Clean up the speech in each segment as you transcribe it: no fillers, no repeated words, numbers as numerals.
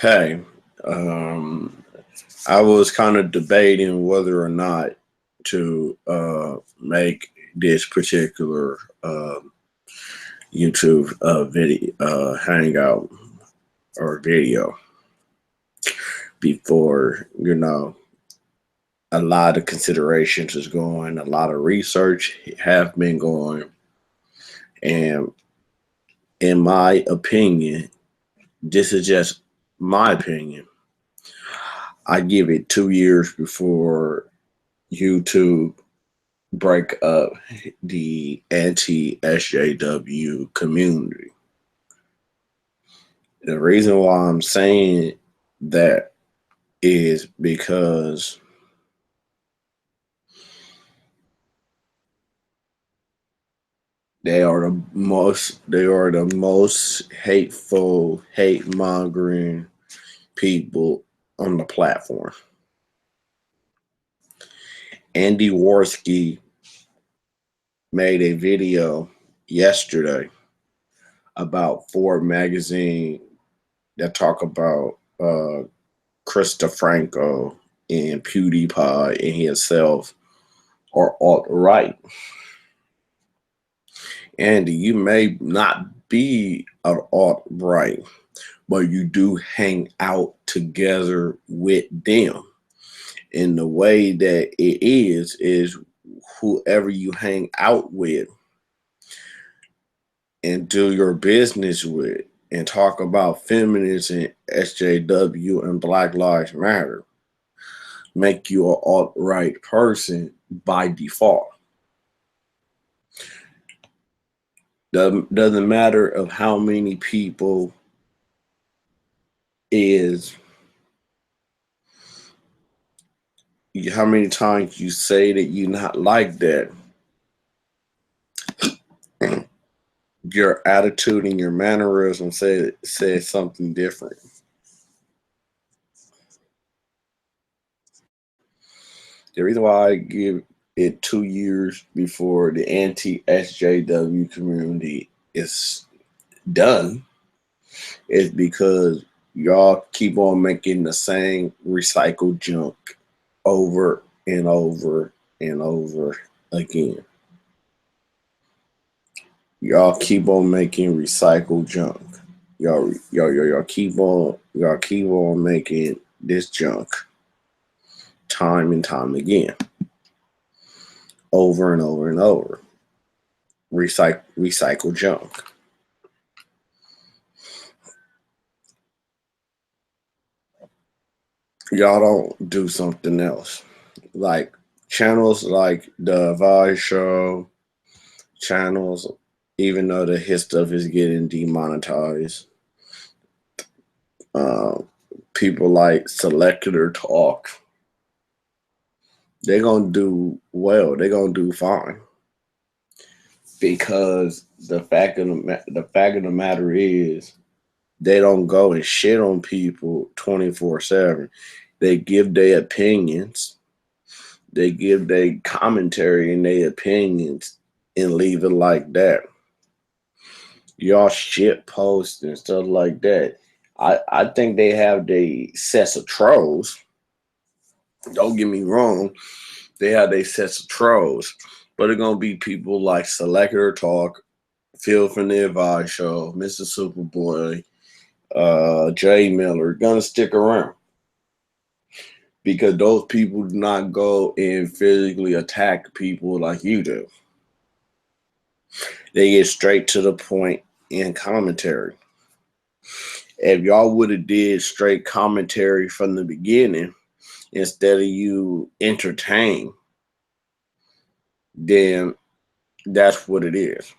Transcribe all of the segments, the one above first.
Hey, um, I was kind of debating whether or not to make this particular YouTube video hangout or video before a lot of considerations is going, a lot of research have been going, and in my opinion, this is just my opinion. I give it 2 years before YouTube break up the anti SJW community. The reason why I'm saying that is because they are the most hateful, hate mongering people on the platform. Andy Worski made a video yesterday about Ford magazine that talk about Krista Franco and PewDiePie and himself are alt right. Andy, you may not be an alt right, but you do hang out together with them. And the way that it is whoever you hang out with and do your business with and talk about feminism, SJW, and Black Lives Matter make you an alt right person by default. Doesn't matter of how many people is how many times you say that you're not like that. Your attitude and your mannerism says something different. The reason why I give it 2 years before the anti SJW community is done is because y'all keep on making the same recycled junk over and over and over again. Y'all keep on making recycled junk. Y'all keep on making this junk time and time again, over and over and over. Recycle junk. Y'all don't do something else. Like channels like the Vice Show, channels, even though his stuff is getting demonetized, uh, people like Selector Talk, they're gonna do well. They're gonna do fine because the fact of the matter is they don't go and shit on people 24/7. They give their opinions, they give their commentary and their opinions, and leave it like that. Y'all shit posts and stuff like that. I think they have the sets of trolls. Don't get me wrong, they have their sets of trolls, but it's gonna be people like Selector Talk, Phil from the Advice Show, Mr. Superboy, Jay Miller, gonna stick around because those people do not go and physically attack people like you do. They get straight to the point in commentary. If y'all would have did straight commentary from the beginning instead of you entertain, then that's what it is.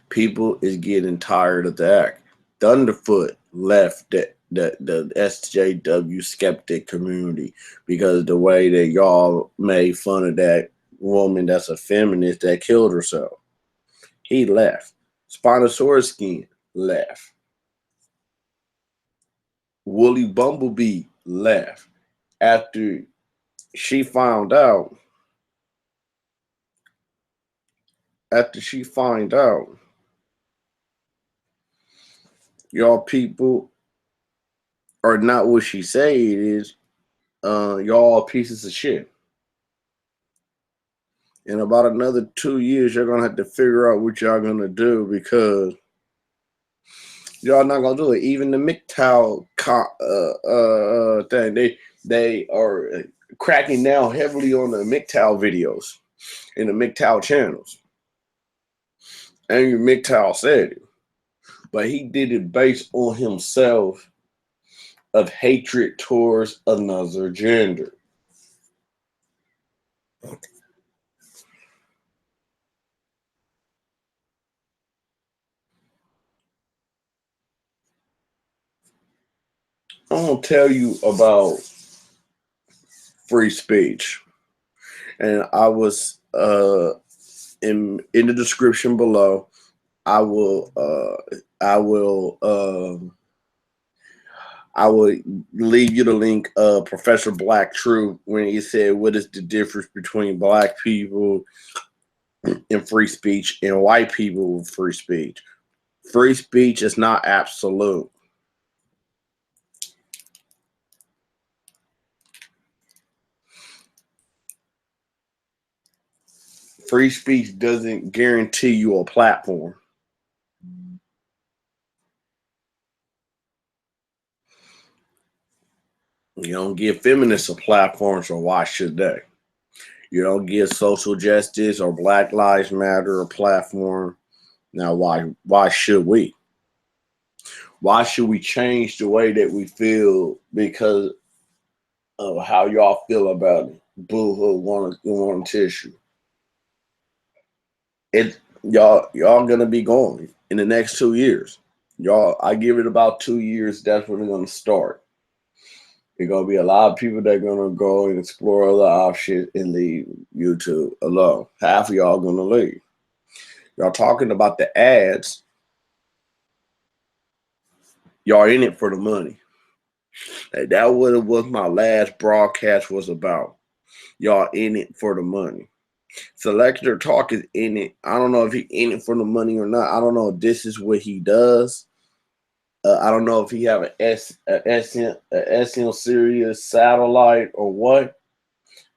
People is getting tired of the act. Thunderfoot left the SJW skeptic community because the way that y'all made fun of that woman that's a feminist that killed herself. He left. Spinosaurus Skin left. Woolly Bumblebee left after she found out. After she find out Y'all people are not what she say it is. Y'all pieces of shit. In about another 2 years, you're gonna have to figure out what y'all gonna do because y'all not gonna do it. Even the MGTOW thing, they are cracking down heavily on the MGTOW videos in the MGTOW channels. And MGTOW said it, but he did it based on himself of hatred towards another gender. I'm gonna tell you about free speech, and I was in the description below. I will I will leave you the link of Professor Black Truth when he said, "What is the difference between black people and free speech and white people with free speech?" Free speech is not absolute. Free speech doesn't guarantee you a platform. You don't give feminists a platform, so why should they? You don't give social justice or Black Lives Matter a platform. Now, why should we? Why should we change the way that we feel because of how y'all feel about it? Boo-hoo, want tissue. Y'all gonna be going in the next 2 years. Y'all, I give it about 2 years. That's when they're gonna start. There's gonna be a lot of people that are gonna go and explore other options and leave YouTube alone. Half of y'all gonna leave. Y'all talking about the ads. Y'all in it for the money. That what my last broadcast was about. Y'all in it for the money. Selector Talk is in it. I don't know if he in it for the money or not. I don't know if this is what he does. I don't know if he have a SM Sirius satellite or what.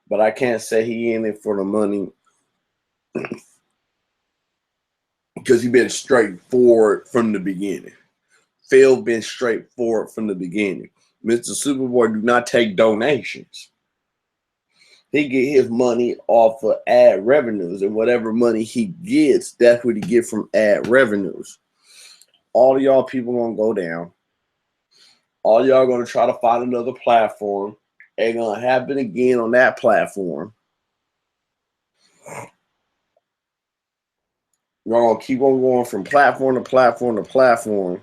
But I can't say he in it for the money because he been straightforward from the beginning. Phil been straightforward from the beginning. Mr. Superboy do not take donations. He get his money off of ad revenues, and whatever money he gets, that's what he get from ad revenues. All of y'all people gonna go down. All y'all gonna try to find another platform. Ain't gonna happen again on that platform. Y'all gonna keep on going from platform to platform to platform.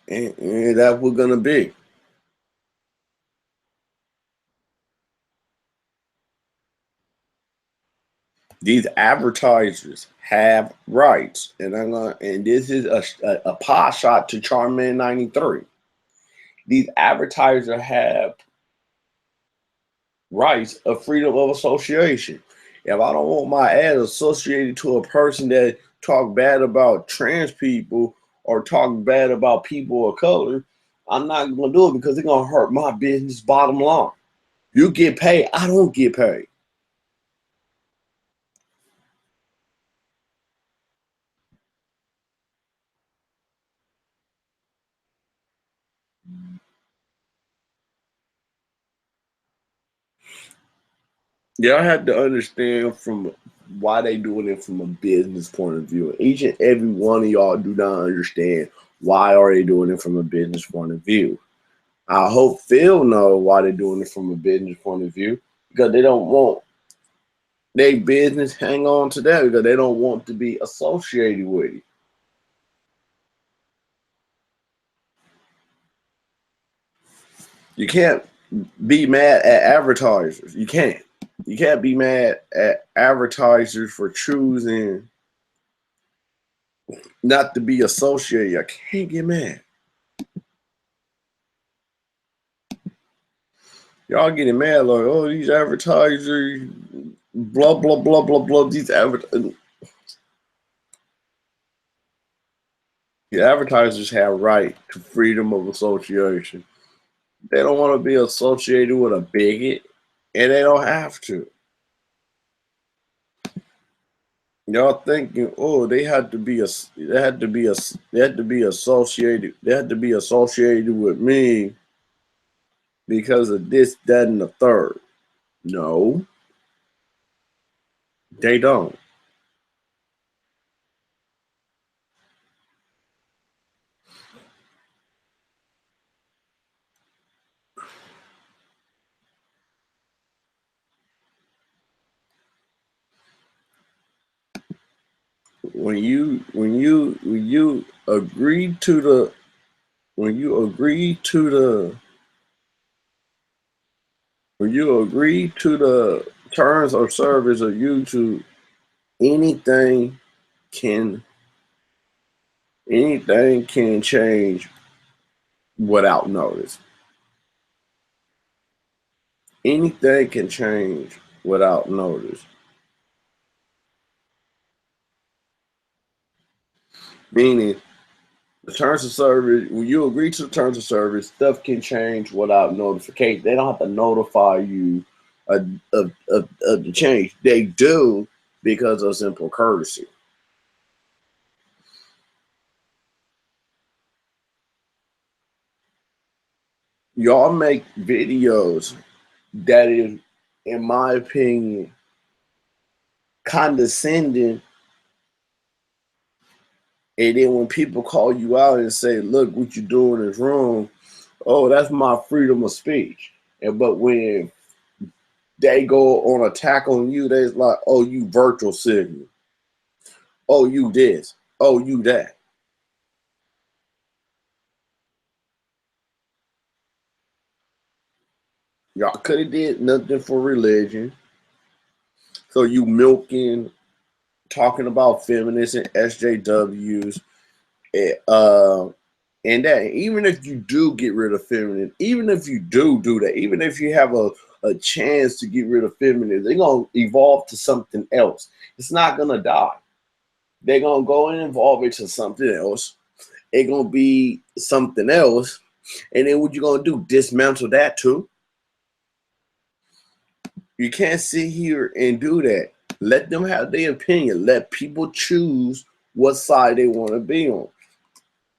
And that's what gonna be. These advertisers have rights, and this is a pot shot to Charmin 93. These advertisers have rights of freedom of association. If I don't want my ad associated to a person that talk bad about trans people or talk bad about people of color, I'm not gonna do it because it's gonna hurt my business bottom line. You get paid, I don't get paid. Y'all have to understand from why they doing it from a business point of view. Each and every one of y'all do not understand why are they doing it from a business point of view. I hope Phil know why they're doing it from a business point of view because they don't want their business hang on to that because they don't want to be associated with it. You can't be mad at advertisers. You can't. You can't be mad at advertisers for choosing not to be associated. I can't get mad. Y'all getting mad like, oh, these advertisers, blah blah blah blah blah. These advertisers. The advertisers have right to freedom of association. They don't want to be associated with a bigot, and they don't have to. Y'all thinking, oh, they had to be associated, they had to be associated with me because of this, that, and the third. No, they don't. When you agree to the when you agree to the when you agree to the terms of service of YouTube, anything can anything can change without notice. Anything can change without notice. Meaning, the terms of service, when you agree to the terms of service, stuff can change without notification. They don't have to notify you of the change. They do because of simple courtesy. Y'all make videos that is, in my opinion, condescending. And then when people call you out and say, look, what you're doing is wrong, oh, that's my freedom of speech. And but when they go on attack on you, they're like, oh, you virtual signal. Oh, you this. Oh, you that. Y'all could have did nothing for religion. So you milking, talking about feminists and SJWs, uh, and that. Even if you do get rid of feminine, even if you do that, even if you have a chance to get rid of feminine, they're gonna evolve to something else. It's not gonna die. They're gonna go and evolve it to something else. It's gonna be something else, and then what you gonna do? Dismantle that too? You can't sit here and do that. Let them have their opinion. Let people choose what side they want to be on.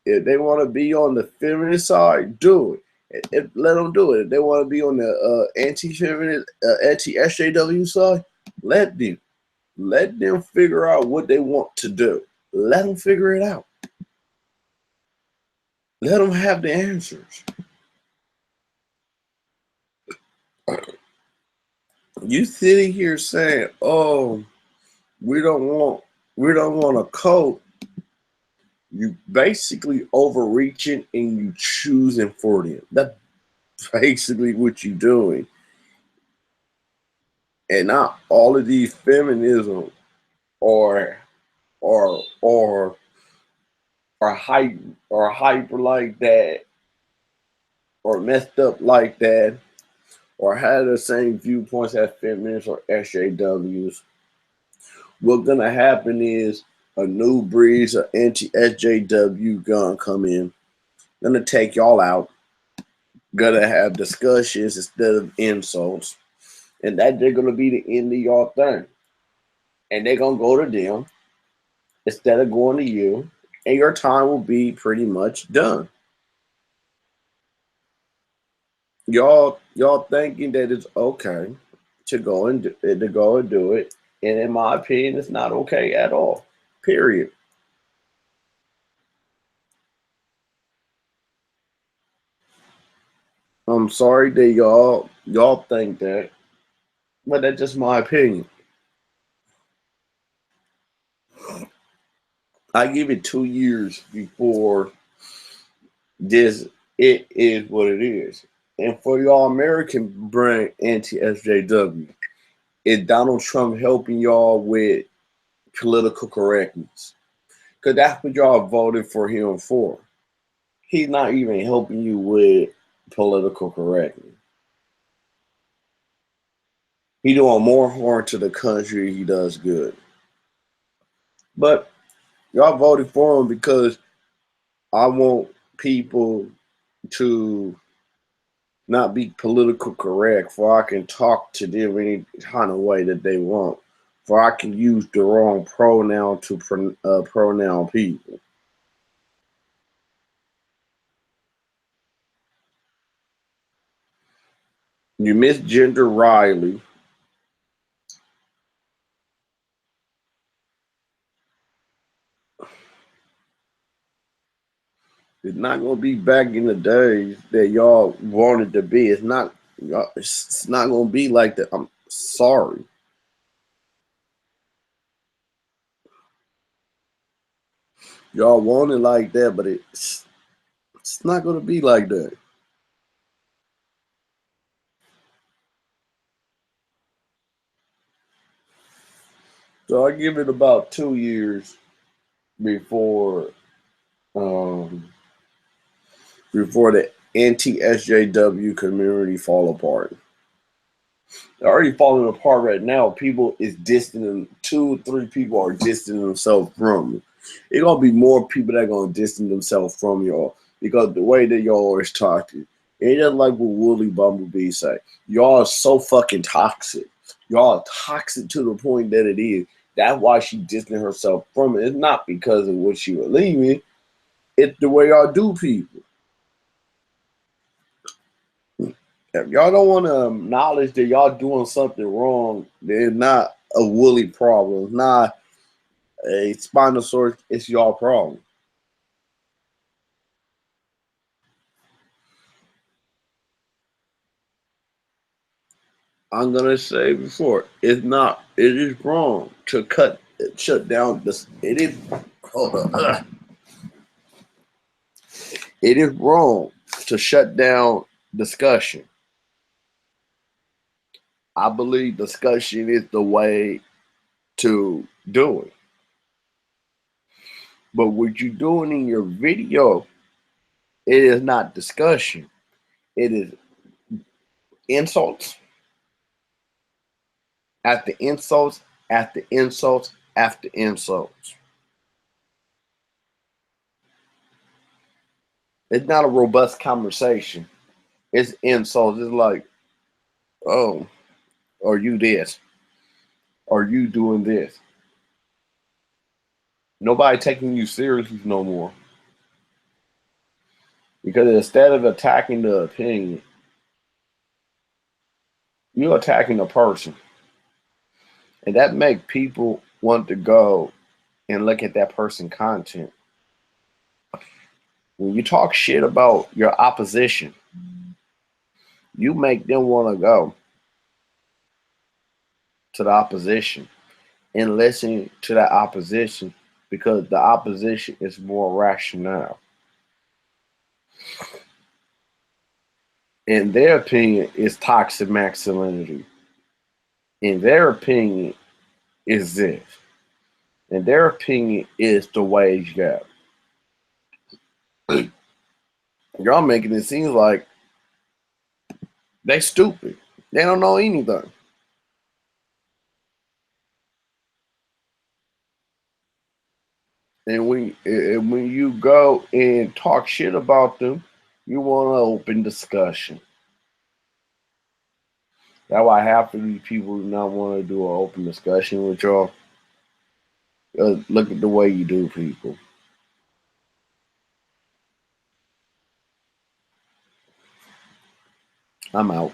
If they want to be on the feminist side, do it. Let them do it. If they want to be on the anti-feminist, anti-SJW side, let them. Let them figure out what they want to do. Let them figure it out. Let them have the answers. You sitting here saying, "Oh, we don't want, we don't want a cult." You basically overreaching and you choosing for them. That's basically what you're doing. And not all of these feminism or or or hype or hyper like that or messed up like that or had the same viewpoints as feminists or SJWs. What's gonna happen is a new breed of anti-SJW gonna come in, gonna take y'all out, gonna have discussions instead of insults, and that they're gonna be the end of y'all thing. And they're gonna go to them instead of going to you, and your time will be pretty much done. Y'all thinking that it's okay to go and do it, and in my opinion, it's not okay at all. Period. I'm sorry that y'all think that, but that's just my opinion. I give it 2 years before this. It is what it is. And for y'all American brand anti SJW, is Donald Trump helping y'all with political correctness? Because that's what y'all voted for him for. He's not even helping you with political correctness. He doing more harm to the country he does good. But y'all voted for him because I want people to not be political correct, for I can talk to them any kind of way that they want. For I can use the wrong pronoun to pronoun people. You misgender Riley. It's not gonna be back in the days that y'all wanted to be. It's not. It's not gonna be like that. I'm sorry. Y'all want it like that, but it's not gonna be like that. So I give it about 2 years before um, before the anti SJW community fall apart. They're already falling apart right now. People is distancing, 2 or 3 people are distancing themselves from you. It's gonna be more people that are gonna distance themselves from y'all because the way that y'all is talking. It's just like what Woolly Bumblebee say. Y'all are so fucking toxic. Y'all are toxic to the point that it is. That's why she distancing herself from it. It's not because of what she was leaving. It's the way y'all do people. If y'all don't want to acknowledge that y'all doing something wrong, then it's not a Woolly problem. It's not a Spinosaurus. It's y'all problem. I'm gonna say before, it's not. It is wrong to shut down this. It is. Hold on. It is wrong to shut down discussion. I believe discussion is the way to do it. But what you're doing in your video, it is not discussion. It is insults after insults after insults after insults. It's not a robust conversation. It's insults. It's like, oh, are you this? Are you doing this? Nobody taking you seriously no more. Because instead of attacking the opinion, you're attacking the person. And that make people want to go and look at that person content. When you talk shit about your opposition, you make them want to go to the opposition and listen to that opposition because the opposition is more rational. In their opinion, is toxic masculinity. In their opinion, is this. In their opinion, is the wage gap. Y'all making it seem like they stupid. They don't know anything. And when you go and talk shit about them, you want an open discussion. That's why half of these people do not want to do an open discussion with y'all. Look at the way you do people. I'm out.